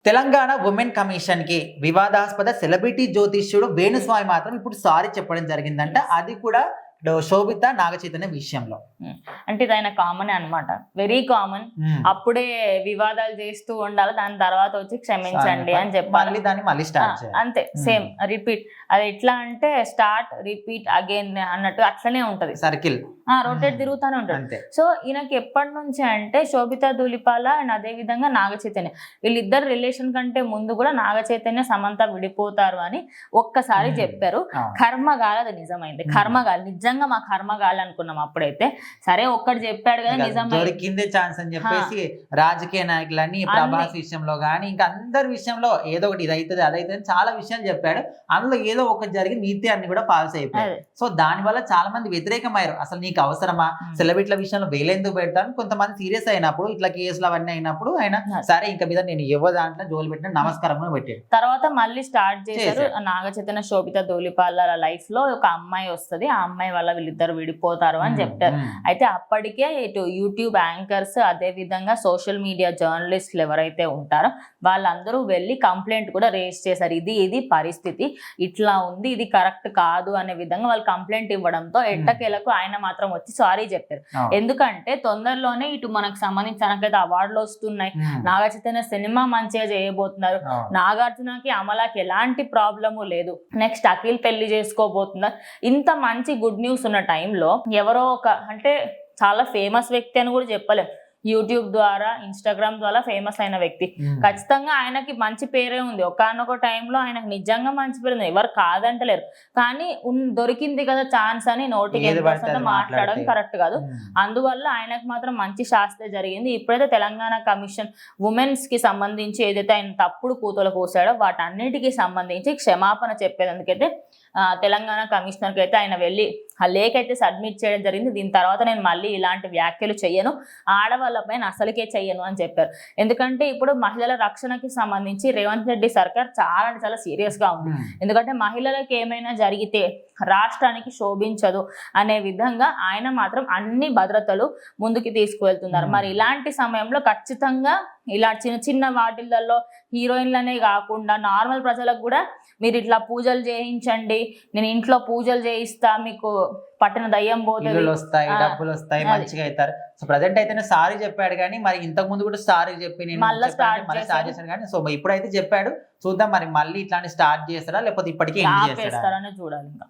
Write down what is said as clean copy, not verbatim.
Telangana women commission కి వివాదాస్పద celebrity జ్యోతిష్యుడు Venu Swamy మాత్రం ఇప్పుడు సారీ చెప్పడం జరిగిందంట. అది కూడా శోభిత నాగచైతన్య విషయంలో. అంటే ఇది ఆయన కామన్ అన్నమాట, వెరీ కామన్. అప్పుడే వివాదాలు చేస్తూ ఉండాలి, దాని తర్వాత వచ్చి క్షమించండి అని చెప్పాలి, దాన్ని మళ్ళీ స్టార్ట్ అంతే. Same repeat. అది ఎట్లా అంటే స్టార్ట్ రిపీట్ అగైన్ అన్నట్టు అట్లనే ఉంటది, సర్కిల్ రొటేట్ తిరుగుతానే ఉంటుంది. సో ఈయనకి ఎప్పటి నుంచి అంటే శోభిత ధూళిపాల అండ్ అదే విధంగా నాగ చైతన్య, వీళ్ళిద్దరు రిలేషన్ కంటే ముందు కూడా నాగ చైతన్య సమంత విడిపోతారు అని ఒక్కసారి చెప్పారు. కర్మగాలి, అది నిజమైంది. కర్మగాలి, నిజంగా మా కర్మగాలి అనుకున్నాం అప్పుడైతే. సరే ఒక్కడు చెప్పాడు కదా నిజం, దొరికిందే ఛాన్స్ అని చెప్పేసి రాజకీయ నాయకులని ప్రభాస్ విషయంలో గానీ ఇంకా అందరి విషయంలో ఏదో ఒకటి ఇది అవుతుంది అదైతే చాలా విషయాలు చెప్పాడు. అందులో ఏదో ఒకటి జరిగి మిగతా అన్ని కూడా ఫాల్స్ అయిపోయాయి. సో దాని వల్ల చాలా మంది వ్యతిరేకమయ్యారు. అసలు నీకు అవసరమా సెలబ్రిటీల విషయంలో వేలెందుకు పెడతాను, కొంతమంది సీరియస్ అయినప్పుడు ఇట్లా కేసులు అవన్నీ అయినప్పుడు ఆయన సరే ఇంకా మీద నేను ఎవరి దాంట్లో జోలు పెట్టిన నమస్కారం పెట్టాడు. తర్వాత మళ్ళీ స్టార్ట్ చేశారు. నాగ చైతన్య శోభిత ధూళిపాల లైఫ్ లో ఒక అమ్మాయి వస్తుంది, ఆ అమ్మాయి వల్ల వీళ్ళిద్దరు విడిపోతారు అని చెప్తారు. అయితే అప్పటికే ఇటు యూట్యూబ్ యాంకర్స్ అదే విధంగా సోషల్ మీడియా జర్నలిస్టులు ఎవరైతే ఉంటారో వాళ్ళందరూ వెళ్ళి కంప్లైంట్ కూడా రేస్ చేశారు. ఇది పరిస్థితి ఇట్లా ఉంది, ఇది కరెక్ట్ కాదు అనే విధంగా వాళ్ళు కంప్లైంట్ ఇవ్వడంతో ఎట్టకేలకు ఆయన మాత్రం వచ్చి సారీ చెప్పారు. ఎందుకంటే తొందరలోనే ఇటు మనకు సంబంధించిన అవార్డులు వస్తున్నాయి, నాగ చైతన్య సినిమా మంచిగా చేయబోతున్నారు, నాగార్జునకి అమలాకి ఎలాంటి ప్రాబ్లము లేదు, నెక్స్ట్ అఖిల్ పెళ్లి చేసుకోబోతున్నారు. ఇంత మంచి గుడ్ న్యూస్ ఉన్న టైంలో ఎవరో ఒక అంటే చాలా ఫేమస్ వ్యక్తి అని కూడా చెప్పలేం, యూట్యూబ్ ద్వారా ఇన్స్టాగ్రామ్ ద్వారా ఫేమస్ అయిన వ్యక్తి, ఖచ్చితంగా ఆయనకి మంచి పేరే ఉంది. ఒకనొక టైంలో ఆయనకు నిజంగా మంచి పేరు ఉంది, ఎవరు కాదంటలేరు. కానీ దొరికింది కదా ఛాన్స్ అని నోటికి మాట్లాడడం కరెక్ట్ కాదు. అందువల్ల ఆయనకు మాత్రం మంచి శాస్త్రే జరిగింది. ఇప్పుడైతే తెలంగాణ కమిషన్ ఉమెన్స్ కి సంబంధించి ఏదైతే ఆయన తప్పుడు కూతులు కూసాడో వాటన్నిటికీ సంబంధించి క్షమాపణ చెప్పేందుకైతే తెలంగాణ కమిషనర్ కి అయితే ఆయన వెళ్ళి ఆ లేఖ అయితే సబ్మిట్ చేయడం జరిగింది. దీని తర్వాత నేను మళ్ళీ ఇలాంటి వ్యాఖ్యలు చెయ్యను, ఆడవాళ్ళపైన అసలుకే చెయ్యను అని చెప్పారు. ఎందుకంటే ఇప్పుడు మహిళల రక్షణకి సంబంధించి రేవంత్ రెడ్డి సర్కార్ చాలా సీరియస్ గా ఉంది. ఎందుకంటే మహిళలకు ఏమైనా జరిగితే రాష్ట్రానికి శోభించదు అనే విధంగా ఆయన మాత్రం అన్ని భద్రతలు ముందుకు తీసుకువెళ్తున్నారు. మరి ఇలాంటి సమయంలో ఖచ్చితంగా ఇలా చిన్న వాటిల్లో హీరోయిన్లనే కాకుండా నార్మల్ ప్రజలకు కూడా మీరు ఇట్లా పూజలు చేయించండి, నేను ఇంట్లో పూజలు చేయిస్తా, మీకు పట్టిన దయ్యం పోతుంది, వస్తాయి డబ్బులు వస్తాయి, మంచిగా అవుతారు. సో ప్రజెంట్ అయితే సారీ చెప్పాడు, కానీ మరి ఇంతకు ముందు కూడా సారీ చెప్పి నేను మళ్ళీ స్టార్ట్ చేశాను. కానీ సో ఇప్పుడైతే చెప్పాడు, చూద్దాం మరి మళ్ళీ ఇట్లాంటి స్టార్ట్ చేస్తారా లేకపోతే ఇప్పటికీ చేస్తారని చూడాలి ఇంకా.